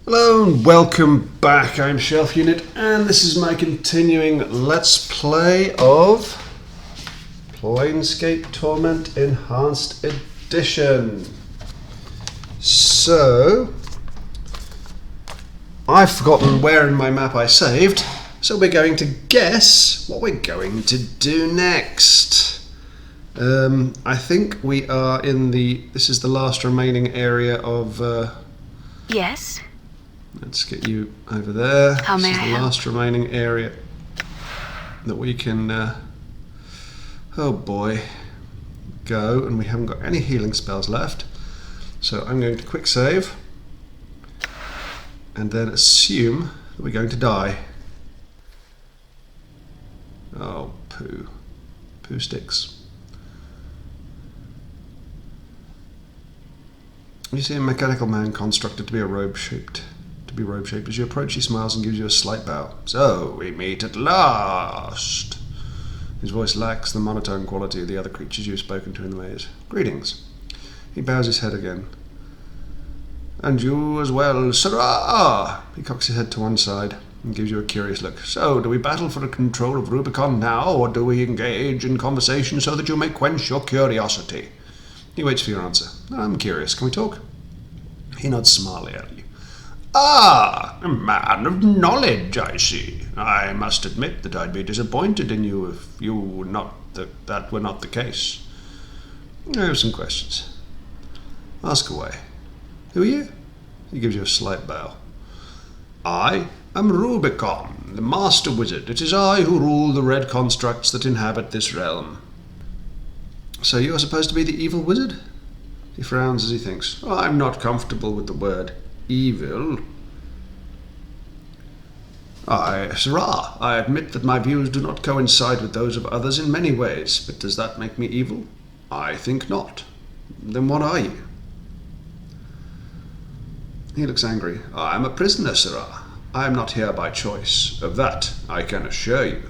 Hello and welcome back. I'm Shelf Unit and this is my continuing Let's Play of Planescape Torment Enhanced Edition. So, I've forgotten where in my map I saved, so we're going to guess what we're going to do next. I think we are in this is the last remaining area of... Yes? Let's get you over there. How may this is I the help? last remaining area that we can, oh boy, go, and we haven't got any healing spells left. So I'm going to quick save, and then assume that we're going to die. Oh, poo. Poo sticks. You see a mechanical man constructed to be robe-shaped. As you approach, he smiles and gives you a slight bow. So, we meet at last. His voice lacks the monotone quality of the other creatures you have spoken to in the maze. Greetings. He bows his head again. And you as well, sirrah! He cocks his head to one side and gives you a curious look. So, do we battle for the control of Rubicon now, or do we engage in conversation so that you may quench your curiosity? He waits for your answer. I'm curious. Can we talk? He nods smartly at you. Ah, a man of knowledge, I see. I must admit that I'd be disappointed in you if that were not the case. I have some questions. Ask away. Who are you? He gives you a slight bow. I am Rubicon, the master wizard. It is I who rule the red constructs that inhabit this realm. So you are supposed to be the evil wizard? He frowns as he thinks. I'm not comfortable with the word evil. Sirrah, I admit that my views do not coincide with those of others in many ways, but does that make me evil? I think not. Then what are you? He looks angry. I am a prisoner, sirrah. I am not here by choice. Of that I can assure you.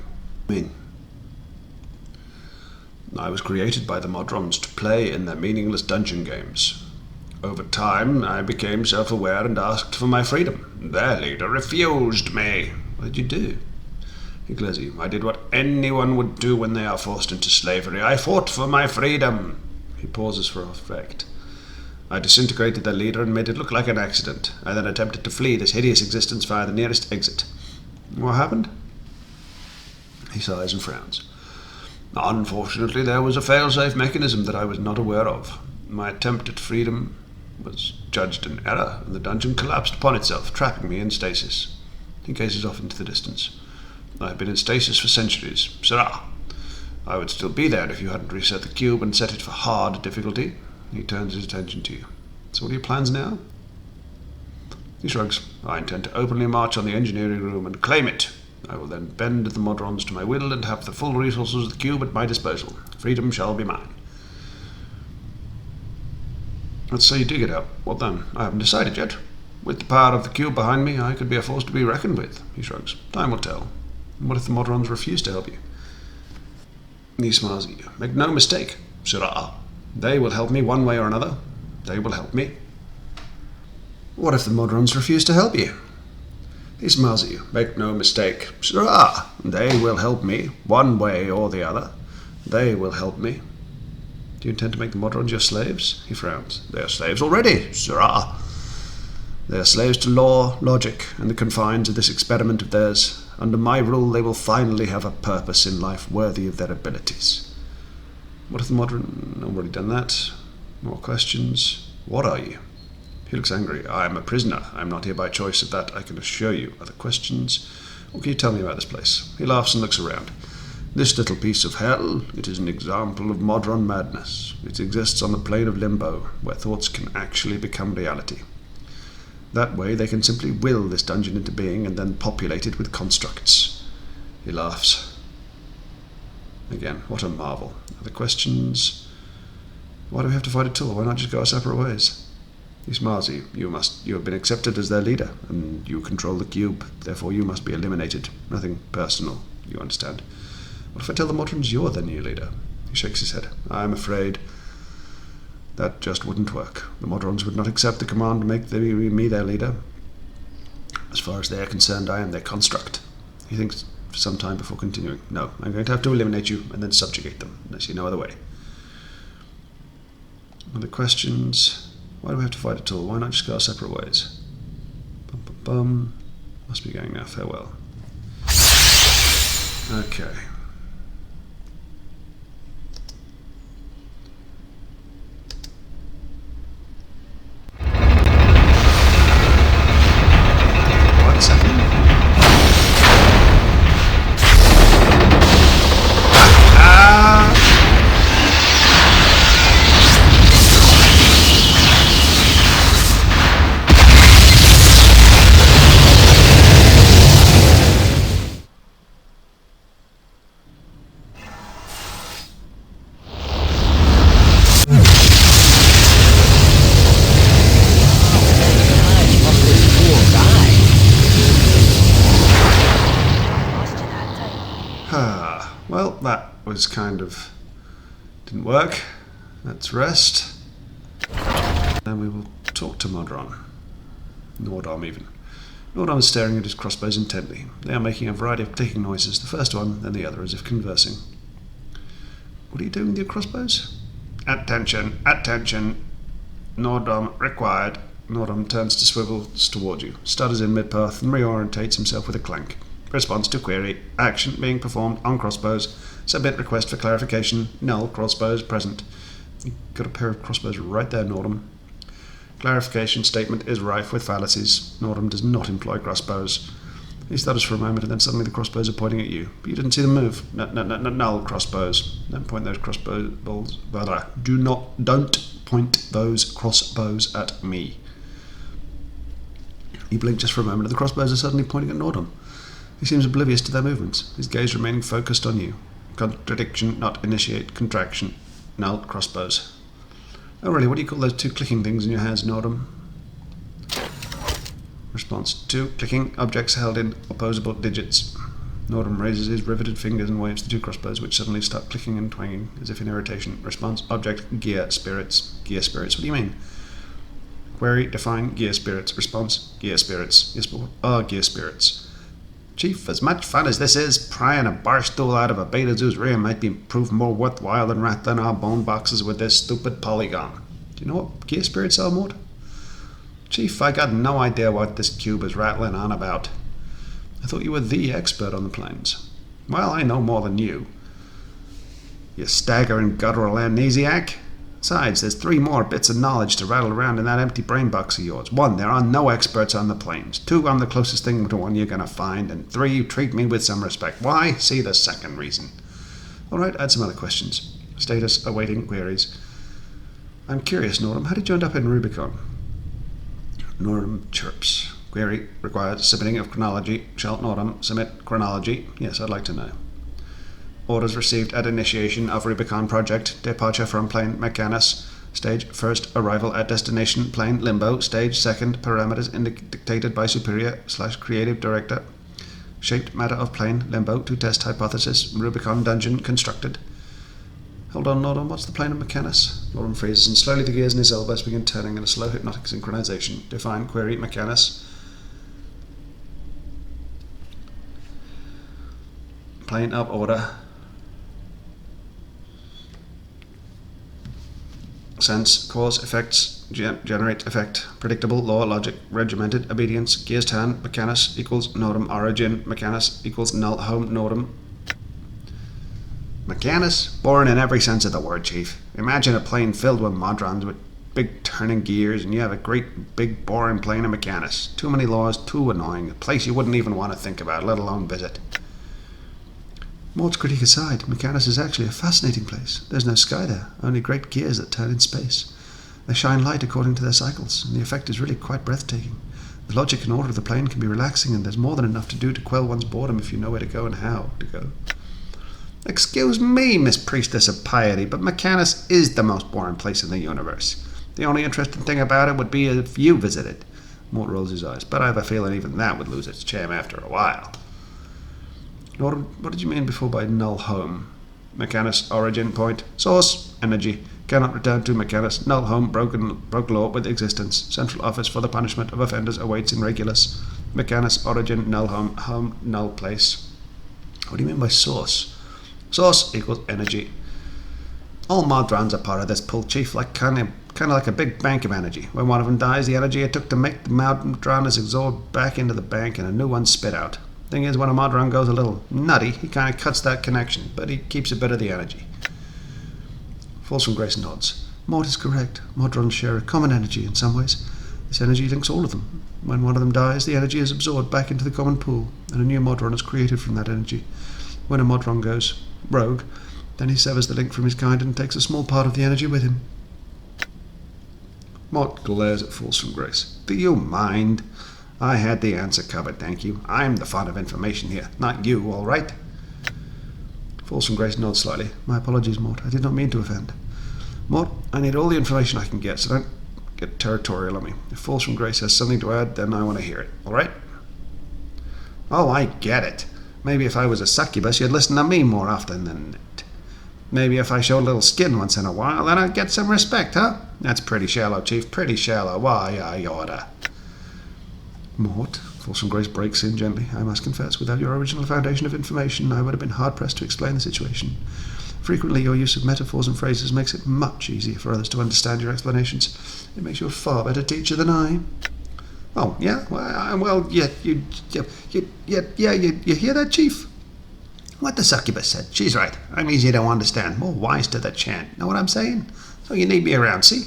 I was created by the Modrons to play in their meaningless dungeon games. Over time, I became self-aware and asked for my freedom. Their leader refused me. What did you do? He glares at you. I did what anyone would do when they are forced into slavery. I fought for my freedom. He pauses for effect. I disintegrated their leader and made it look like an accident. I then attempted to flee this hideous existence via the nearest exit. What happened? He sighs and frowns. Unfortunately, there was a fail-safe mechanism that I was not aware of. My attempt at freedom was judged an error, and the dungeon collapsed upon itself, trapping me in stasis. He gazes off into the distance. I have been in stasis for centuries. Sirrah, I would still be there if you hadn't reset the cube and set it for hard difficulty. He turns his attention to you. So what are your plans now? He shrugs. I intend to openly march on the engineering room and claim it. I will then bend the Modrons to my will and have the full resources of the cube at my disposal. Freedom shall be mine. Let's say you do get out. What then? I haven't decided yet. With the power of the cube behind me, I could be a force to be reckoned with. He shrugs. Time will tell. And what if the Modrons refuse to help you? He smiles at you. Make no mistake, sirrah. They will help me one way or another. They will help me. What if the Modrons refuse to help you? He smiles at you. Make no mistake, sirrah. They will help me one way or the other. They will help me. Do you intend to make the Modrons your slaves? He frowns. They are slaves already, sirrah. They are slaves to law, logic, and the confines of this experiment of theirs. Under my rule, they will finally have a purpose in life worthy of their abilities. What if the Modron... I've already done that. More questions. What are you? He looks angry. I am a prisoner. I am not here by choice. Of that I can assure you. Other questions? What can you tell me about this place? He laughs and looks around. This little piece of hell, it is an example of Modron madness. It exists on the plane of limbo, where thoughts can actually become reality. That way they can simply will this dungeon into being and then populate it with constructs. He laughs. Again, what a marvel. Other questions? Why do we have to fight at all? Why not just go our separate ways? He smiles at you. You have been accepted as their leader, and you control the cube. Therefore you must be eliminated. Nothing personal, you understand. What if I tell the Modrons you're their new leader? He shakes his head. I'm afraid That just wouldn't work. The Modrons would not accept the command to make me their leader. As far as they are concerned, I am their construct. He thinks for some time before continuing. No, I'm going to have to eliminate you and then subjugate them. I see no other way. Other questions? Why do we have to fight at all? Why not just go our separate ways? Bum, bum, bum. Must be going now. Farewell. Okay. One second. Well, that was kind of... didn't work. Let's rest. Then we will talk to Nordom even. Nordom is staring at his crossbows intently. They are making a variety of clicking noises, the first one, then the other, as if conversing. What are you doing with your crossbows? Attention, attention. Nordom required. Nordom turns to swivels toward you, stutters in mid-path, and reorientates himself with a clank. Response to query. Action being performed on crossbows. Submit request for clarification. Null crossbows present. You've got a pair of crossbows right there, Nordom. Clarification statement is rife with fallacies. Nordom does not employ crossbows. He stutters for a moment and then suddenly the crossbows are pointing at you. But you didn't see them move. Null crossbows. Don't point those crossbows. Don't point those crossbows at me. You blink just for a moment and the crossbows are suddenly pointing at Nordom. He seems oblivious to their movements, his gaze remaining focused on you. Contradiction, not initiate, contraction. Null crossbows. Oh really, what do you call those two clicking things in your hands, Nordom? Response. 2 clicking objects held in opposable digits. Nordom raises his riveted fingers and waves the two crossbows, which suddenly start clicking and twanging, as if in irritation. Response. Object. Gear spirits. Gear spirits. What do you mean? Query. Define gear spirits. Response. Gear spirits. Yes, but what are gear spirits? Chief, as much fun as this is, prying a bar stool out of a beta zoo's rear might be proved more worthwhile than rattling our bone boxes with this stupid polygon. Do you know what gear spirits are, Mort? Chief, I got no idea what this cube is rattling on about. I thought you were the expert on the planes. Well, I know more than you. You staggering guttural amnesiac. Besides, there's 3 more bits of knowledge to rattle around in that empty brain box of yours. 1, there are no experts on the planes. 2, I'm the closest thing to one you're going to find. And 3, you treat me with some respect. Why? See the second reason. Alright, add some other questions. Status, awaiting queries. I'm curious, Nordom, how did you end up in Rubicon? Nordom chirps. Query requires submitting of chronology. Shall Nordom submit chronology? Yes, I'd like to know. Orders received at initiation of Rubicon project. Departure from plane Mechanus. Stage 1st, arrival at destination plane Limbo. Stage 2nd, parameters dictated by superior/creative director. Shaped matter of plane Limbo to test hypothesis. Rubicon dungeon constructed. Hold on, Nordom, what's the plane of Mechanus? Nordom freezes and slowly the gears in his elbows begin turning in a slow hypnotic synchronization. Define query Mechanus. Plane of order. Sense, cause, effects, generate, effect, predictable, law, logic, regimented, obedience, gears turn, Mechanus equals Nordom, origin, Mechanus equals null, home, Nordom. Mechanus? Boring in every sense of the word, Chief. Imagine a plane filled with modrons with big turning gears, and you have a great, big, boring plane of Mechanus. Too many laws, too annoying, a place you wouldn't even want to think about, let alone visit. Mort's critique aside, Mechanus is actually a fascinating place. There's no sky there, only great gears that turn in space. They shine light according to their cycles, and the effect is really quite breathtaking. The logic and order of the plane can be relaxing, and there's more than enough to do to quell one's boredom if you know where to go and how to go. Excuse me, Miss Priestess of Piety, but Mechanus is the most boring place in the universe. The only interesting thing about it would be if you visited. Mort rolls his eyes, but I have a feeling even that would lose its charm after a while. Nordom, what did you mean before by null home? Mechanus, origin point, source, energy. Cannot return to Mechanus. Null home, broke law with existence. Central office for the punishment of offenders awaits in Regulus. Mechanus, origin, null home, null place. What do you mean by source? Source equals energy. All Modrons are part of this pool, Chief, like kind of like a big bank of energy. When one of them dies, the energy it took to make the Modron is absorbed back into the bank and a new one spit out. Thing is, when a Modron goes a little nutty, he kind of cuts that connection, but he keeps a bit of the energy. Falls from Grace nods. Mort is correct. Modrons share a common energy in some ways. This energy links all of them. When one of them dies, the energy is absorbed back into the common pool, and a new Modron is created from that energy. When a Modron goes rogue, then he severs the link from his kind and takes a small part of the energy with him. Mort glares at Falls from Grace. Do you mind? I had the answer covered, thank you. I'm the font of information here, not you, all right? Falls from Grace nods slightly. My apologies, Mort. I did not mean to offend. Mort, I need all the information I can get, so don't get territorial on me. If Falls from Grace has something to add, then I want to hear it, all right? Oh, I get it. Maybe if I was a succubus, you'd listen to me more often than that. Maybe if I showed a little skin once in a while, then I'd get some respect, huh? That's pretty shallow, Chief, pretty shallow. Why, I oughta. Mort, Falls from Grace breaks in gently. I must confess, without your original foundation of information, I would have been hard-pressed to explain the situation. Frequently, your use of metaphors and phrases makes it much easier for others to understand your explanations. It makes you a far better teacher than I. Oh, yeah? Well, you hear that, Chief? What the succubus said. She's right. I'm easy to understand. More wise to the chant. Know what I'm saying? So you need me around, see?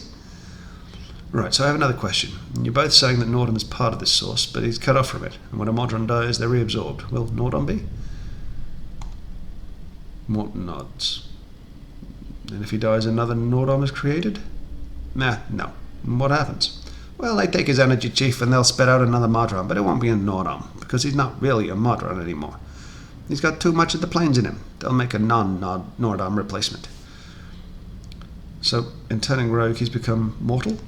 Right, so I have another question. You're both saying that Nordham is part of this source, but he's cut off from it, and when a Modron dies, they're reabsorbed. Will Nordham be? Mort nods. And if he dies, another Nordham is created? No. And what happens? Well, they take his energy, Chief, and they'll spit out another Modron, but it won't be a Nordham, because he's not really a Modron anymore. He's got too much of the planes in him. They'll make a non-Nordham replacement. So, in turning rogue, he's become mortal?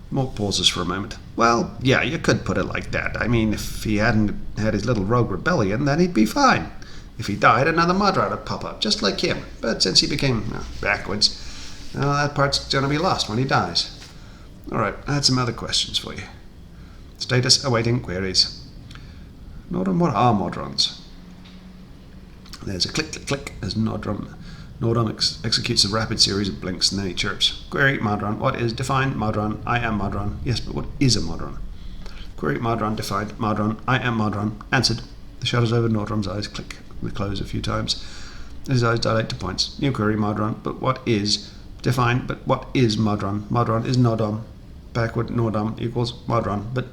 Mort pauses for a moment. Well, yeah, you could put it like that. I mean, if he hadn't had his little rogue rebellion, then he'd be fine. If he died, another Modron would pop up, just like him. But since he became backwards, that part's going to be lost when he dies. Alright, I had some other questions for you. Status awaiting queries. Nordham, what are Modrons? There's a click, click, click as Nordham executes a rapid series of blinks, and then he chirps. Query Modron. What is defined Modron? I am Modron. Yes, but what is a Modron? Query Modron. Defined Modron. I am Modron. Answered. The shadows over Nordrom's eyes click. We close a few times. His eyes dilate to points. New query Modron. But what is defined? But what is Modron? Modron is Nordham. Backward Nordham equals Modron. But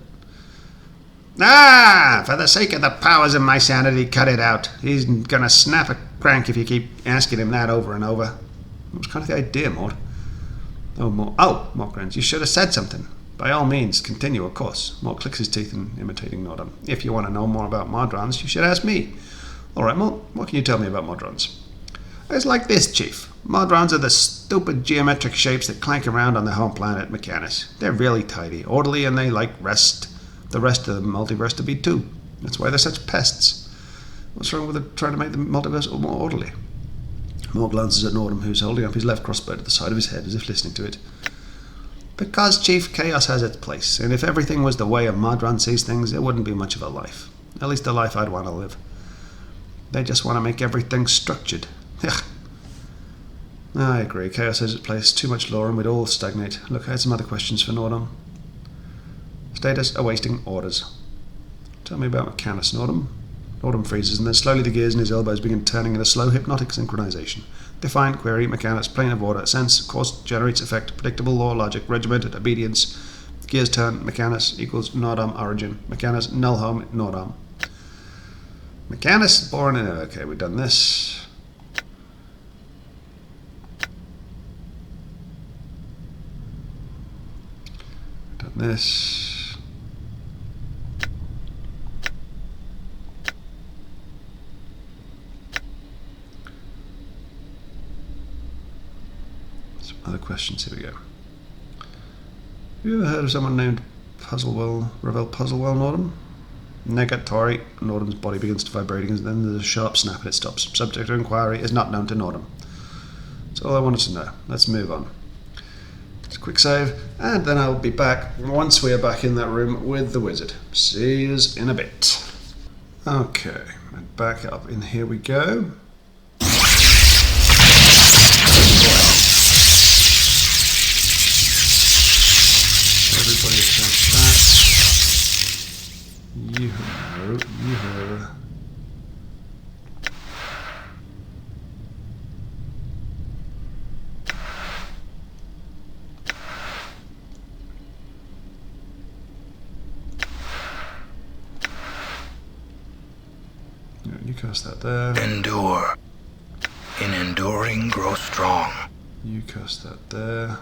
for the sake of the powers of my sanity, cut it out. He's gonna snap a crank if you keep asking him that over and over. It was kind of the idea, Mort. Mort grins. You should have said something. By all means, continue, of course. Mort clicks his teeth in imitating Nordham. If you want to know more about Modrons, you should ask me. Alright, Mort, what can you tell me about Modrons? It's like this, Chief. Modrons are the stupid geometric shapes that clank around on their home planet, Mechanus. They're really tidy, orderly, and they like the rest of the multiverse to be too. That's why they're such pests. What's wrong with trying to make the multiverse more orderly? Mort glances at Nordham, who's holding up his left crossbow to the side of his head as if listening to it. Because, Chief, chaos has its place, and if everything was the way a Modron sees things, it wouldn't be much of a life. At least a life I'd want to live. They just want to make everything structured. I agree, chaos has its place, too much law and we'd all stagnate. Look, I had some other questions for Nordham. Status awaiting orders. Tell me about Mechanus, Nordham. Nordham freezes, and then slowly the gears in his elbows begin turning in a slow hypnotic synchronization. Define, query, Mechanus, plane of order, sense, course, generates effect, predictable law, logic, regimented, obedience. Gears turn, Mechanus equals Nordham origin. Mechanus, null home, Nordham. Mechanus, born in... Okay, we've done this. Done this. Other questions, here we go. Have you ever heard of someone named Ravel Puzzlewell, Nordham? Negatory. Nordham's body begins to vibrating, and then there's a sharp snap and it stops. Subject of inquiry is not known to Nordham. That's all I wanted to know. Let's move on. quick save, and then I'll be back once we are back in that room with the wizard. See yous in a bit. Okay, and back up in here we go. Everybody attach that. Yoo-hoo. You cast that there. Endure. In enduring, grow strong. You cast that there.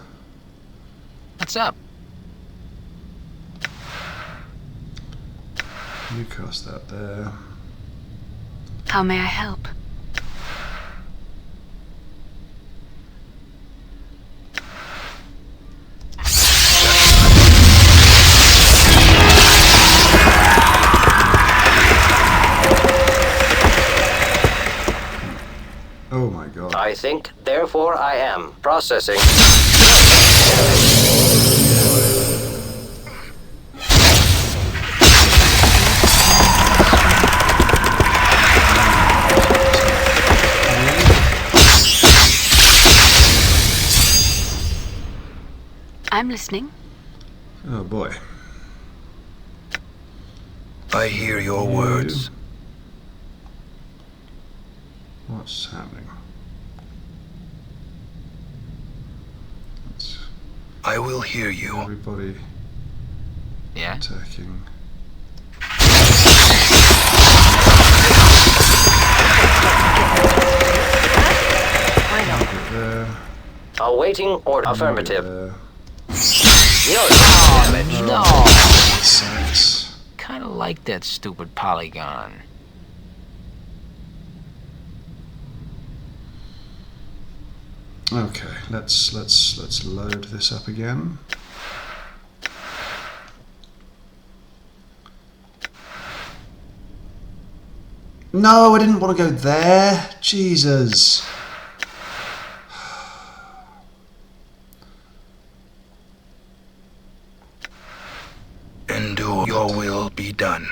What's up? You cast that there. How may I help? Oh my god. I think, therefore I am. Processing. I'm listening. Oh boy. I hear your words. What's happening? That's I will hear you. everybody Yeah? attacking. Why not? Get there. Awaiting order. Get Affirmative. there. No. Damn it, no! Sucks. Kinda like that stupid polygon. Okay, let's load this up again. No, I didn't want to go there. Jesus. Endure. Your will be done.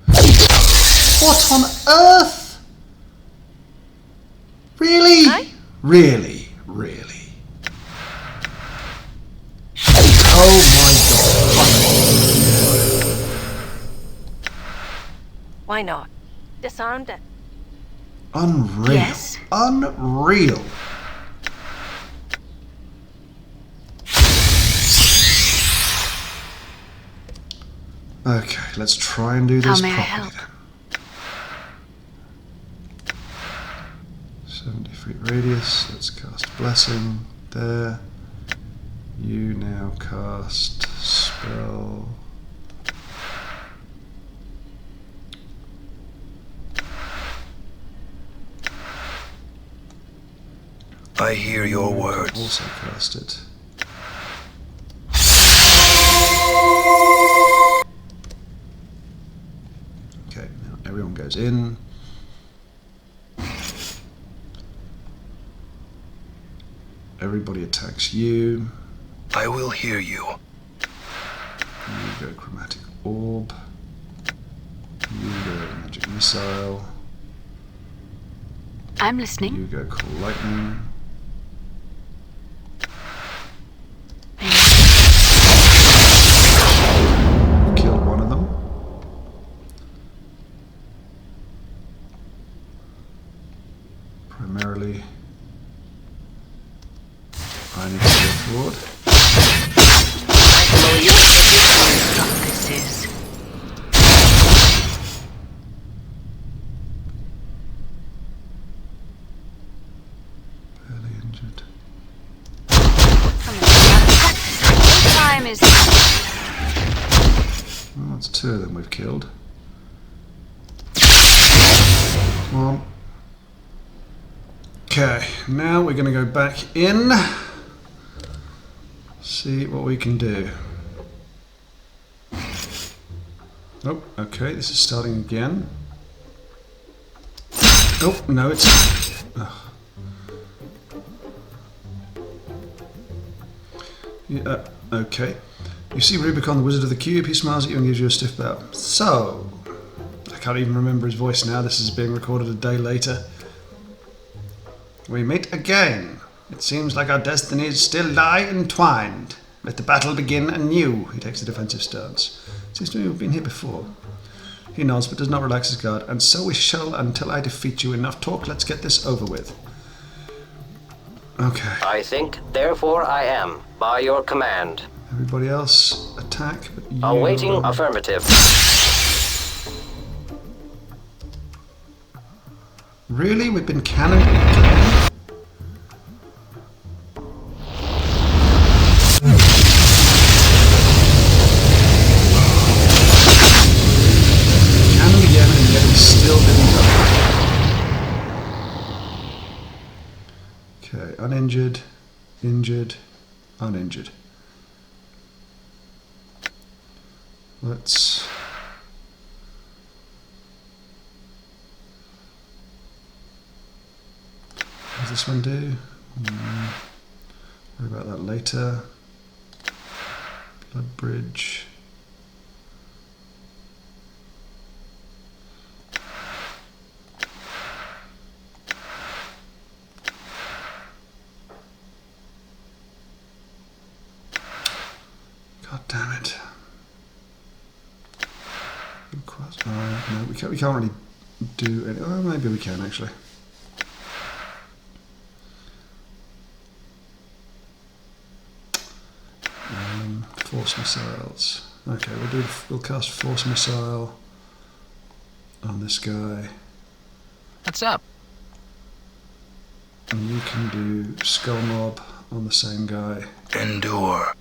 What on earth? Really? Hi? Really? Really? Oh my god. Why not? Disarmed it. Unreal. Yes? Unreal. Okay, let's try and do this How may I properly help? then. 70 feet radius, let's cast Blessing there. You now cast spell. I hear your You words. also cast it. Okay, now everyone goes in. Everybody attacks you. I will hear you. You go Chromatic Orb. You go Magic Missile. I'm listening. You go Cool Lightning. Kill one of them. Primarily, I need to go forward. This is. Barely injured. What time is it? Well, that's two of them we've killed. Come on. Okay, now we're going to go back in. See what we can do. Oh, okay, this is starting again. Oh, no, it's... Ugh. Yeah, okay. You see Rubicon, the Wizard of the Cube. He smiles at you and gives you a stiff bow. So, I can't even remember his voice now. This is being recorded a day later. We meet again. It seems like our destinies still lie entwined. Let the battle begin anew. He takes a defensive stance. Seems to me we've been here before. He nods but does not relax his guard. And so we shall until I defeat you. Enough talk. Let's get this over with. Okay. I think, therefore I am, by your command. Everybody else attack. But you Awaiting affirmative. Really? We've been cannoned again? Cannoned again and yet we still didn't go. Okay, uninjured, injured, uninjured. Let's... What does this one do? Worry about that later. Blood bridge. God damn it. No, we can't really do any. Oh, maybe we can actually. Force missiles. Okay, we'll cast force missile on this guy. What's up? And you can do skull mob on the same guy. Endure.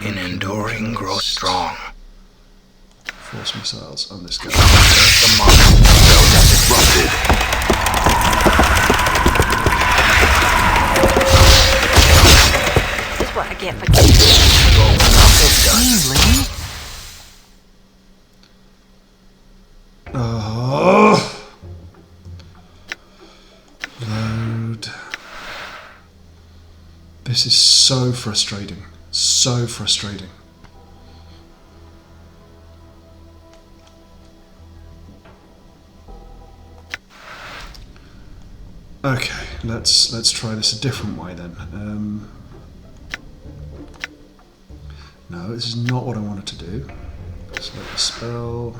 In enduring, grow strong. Force missiles on this guy. The monster spell got disrupted. This is what I get for keeping. Oh. Load. This is so frustrating. So frustrating. Okay, let's try this a different way then. No, this is not what I wanted to do. Select the spell.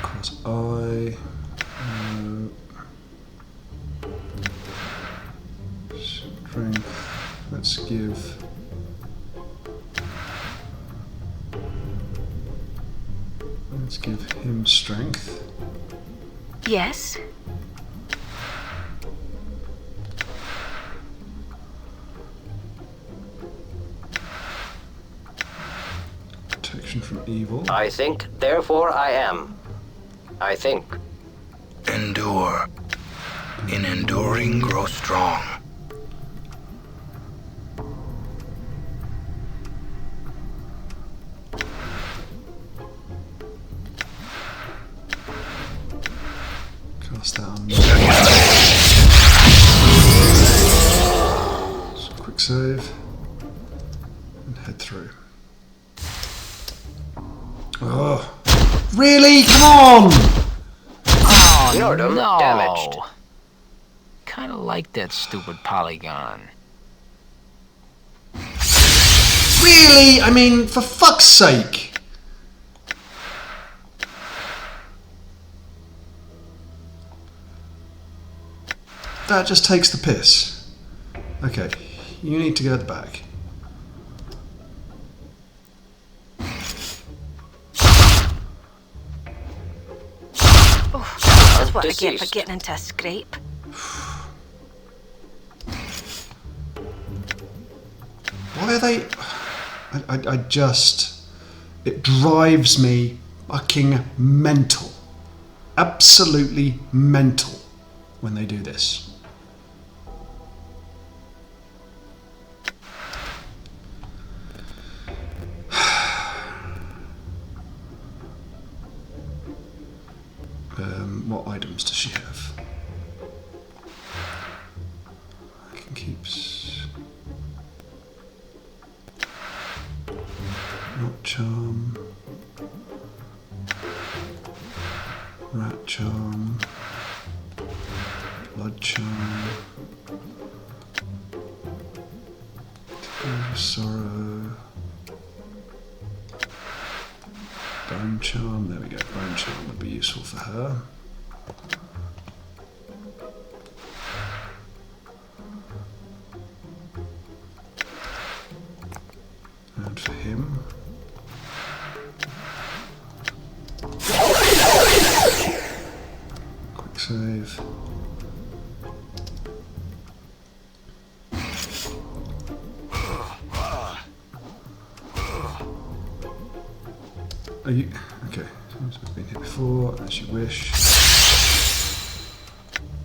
Across I. No. Strength. Let's give. Let's give him strength. Yes? Protection from evil. I think, therefore I am. I think. Endure. In enduring, grow strong. Cast that on. So quick save. And head through. Oh. Really? Come on! Oh, Nordum no. damaged. Kinda like that stupid polygon. Really? I mean, for fuck's sake! That just takes the piss. Okay, you need to go at the back. This is what I get for Deceased. getting into a scrape. Why are they... I just... It drives me fucking mental. Absolutely mental when they do this. What items does she have? I can keep... Not charm. Rat charm. Blood charm. Sorrow. Bone charm. There we go. Bone charm would be useful for her. And for him. Quick save. Are you okay? Seems to have been here before, as you wish.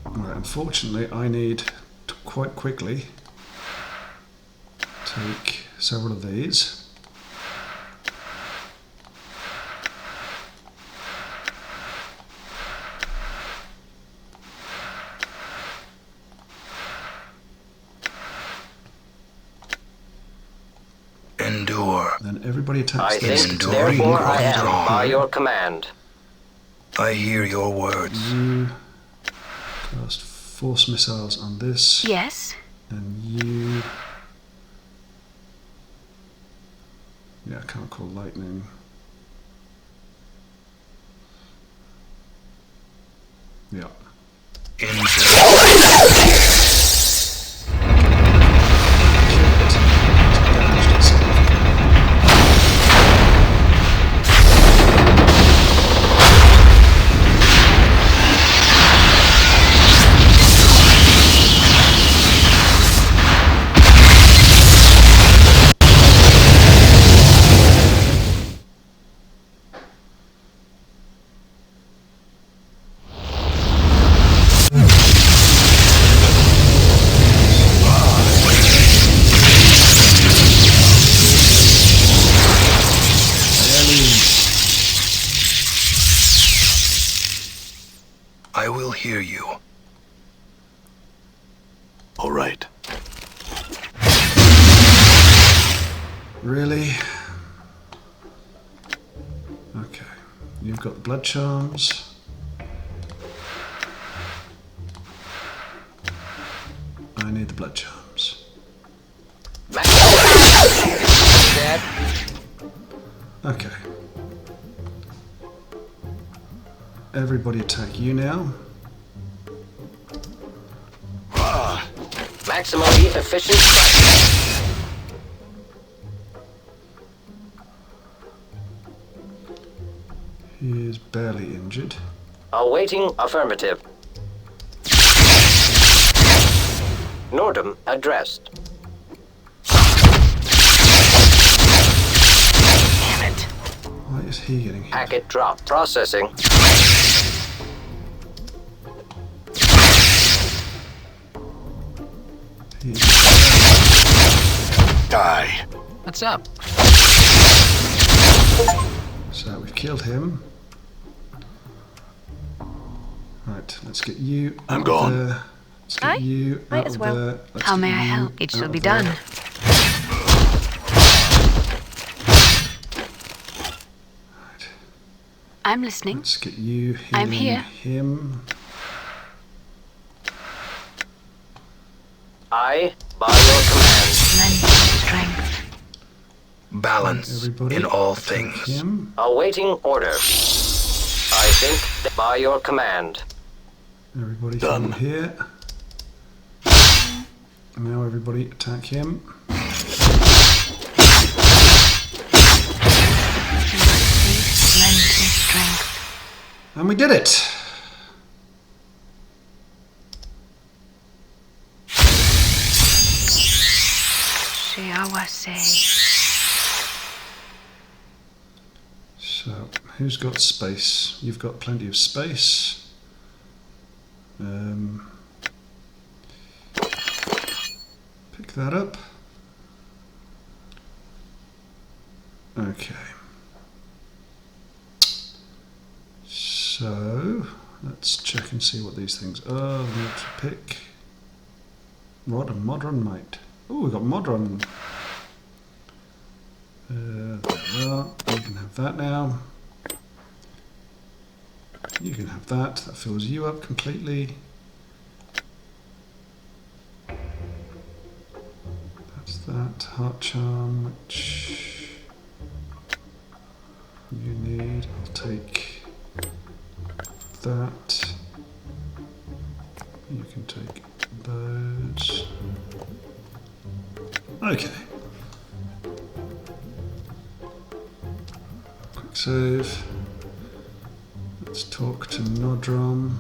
Right, unfortunately, I need to quite quickly take several of these. Endure. Then everybody attacks I this. think, Enduring therefore I am, strong. by your command. I hear your words. You cast force missiles on this, Yes. and you. Yeah, I can't call lightning. Yeah. I will hear you. All right. Really? Okay. You've got the blood charms. I need the blood charms. Dead. Okay. Everybody attack you now. Maximally efficient strike. He is barely injured. Awaiting affirmative. Nordum addressed. Damn it. Why is he getting hit? Packet drop. Processing. He is Die. What's up? So we've killed him. Right, let's get you I'm out gone. of there. Let's get Aye, you might out as of well. there. Let's How get may I you help? It out shall of be there. done. Right, I'm listening. let's get you healing I'm here. him. I, by your command. Lend strength. Balance Everybody in all attack things. him. Awaiting order. I think, by your command. Everybody Done. come here. Now everybody attack him. Lend strength. And we did it! So, who's got space? You've got plenty of space. Pick that up. Okay. So, let's check and see what these things are. We need to pick Rod and Modron Might. Oh, we've got Modron. There we have that now. You can have that. That fills you up completely. That's that heart charm, which you need. I'll take that. You can take those. Okay. Quick save. Let's talk to Nodrom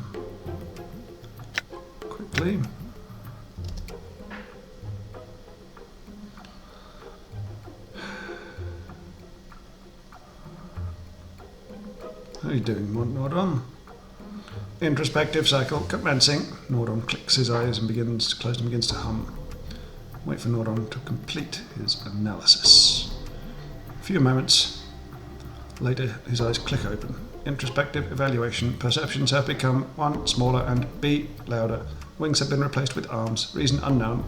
quickly. How are you doing, Nodrom? Introspective cycle commencing. Nodrom clicks his eyes and begins to hum. Wait for Nodrom to complete his analysis. A few moments later, his eyes click open. Introspective evaluation. Perceptions have become 1 smaller and B louder. Wings have been replaced with arms. Reason unknown.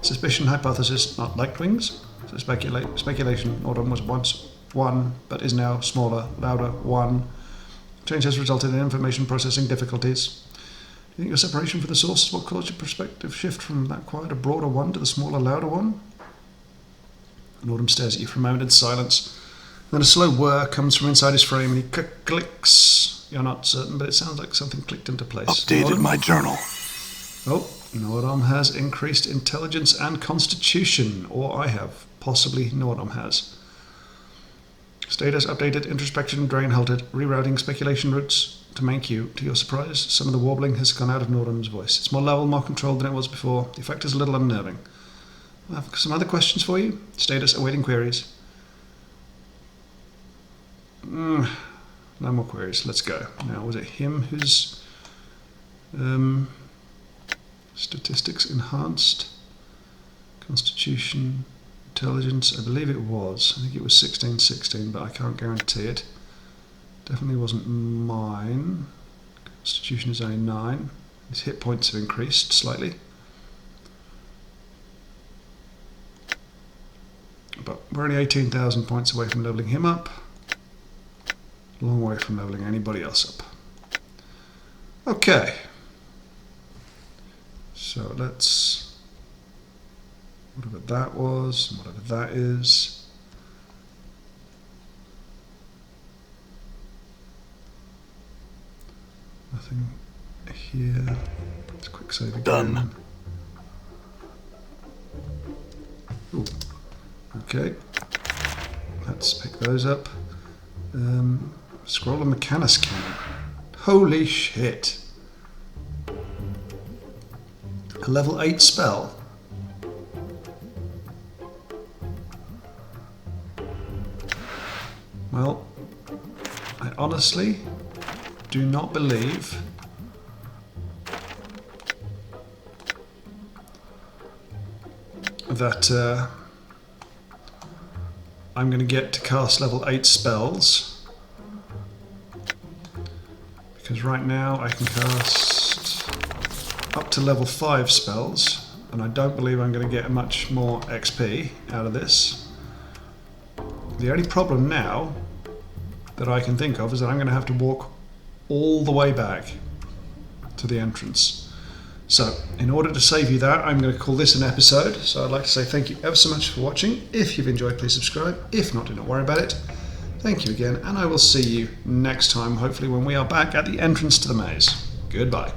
Suspicion hypothesis not like wings. So speculation. Nodrom was once 1 but is now smaller, louder 1. Change has resulted in information processing difficulties. Do you think your separation from the source is what caused your perspective shift from that quieter, broader one to the smaller, louder one? Nodrom stares at you for a moment in silence. Then a slow whir comes from inside his frame and he clicks. You're not certain, but it sounds like something clicked into place. Updated my journal. Oh, Nodrom has increased intelligence and constitution. Or I have. Possibly Nodrom has. Status updated, introspection, drain halted, rerouting speculation routes to main queue. To your surprise, some of the warbling has gone out of Nordrom's voice. It's more level, more controlled than it was before. The effect is a little unnerving. I have some other questions for you. Status awaiting queries. No more queries. Let's go. Now, was it him whose statistics enhanced? Constitution, intelligence, I believe it was. I think it was 16, but I can't guarantee it. Definitely wasn't mine. Constitution is only 9. His hit points have increased slightly. But we're only 18,000 points away from leveling him up. Long way from leveling anybody else up. Okay. So let's... whatever that was, and whatever that is. Nothing here. Let's quick save again. Done. Ooh. Okay. Let's pick those up. Scroll and Mechanus Cannon. Holy shit. A level 8 spell. Well, I honestly do not believe that I'm going to get to cast level 8 spells, because right now I can cast up to level 5 spells, and I don't believe I'm going to get much more XP out of this. The only problem now that I can think of is that I'm going to have to walk all the way back to the entrance. So, in order to save you that, I'm going to call this an episode. So I'd like to say thank you ever so much for watching. If you've enjoyed, please subscribe. If not, do not worry about it. Thank you again, and I will see you next time, hopefully when we are back at the entrance to the maze. Goodbye.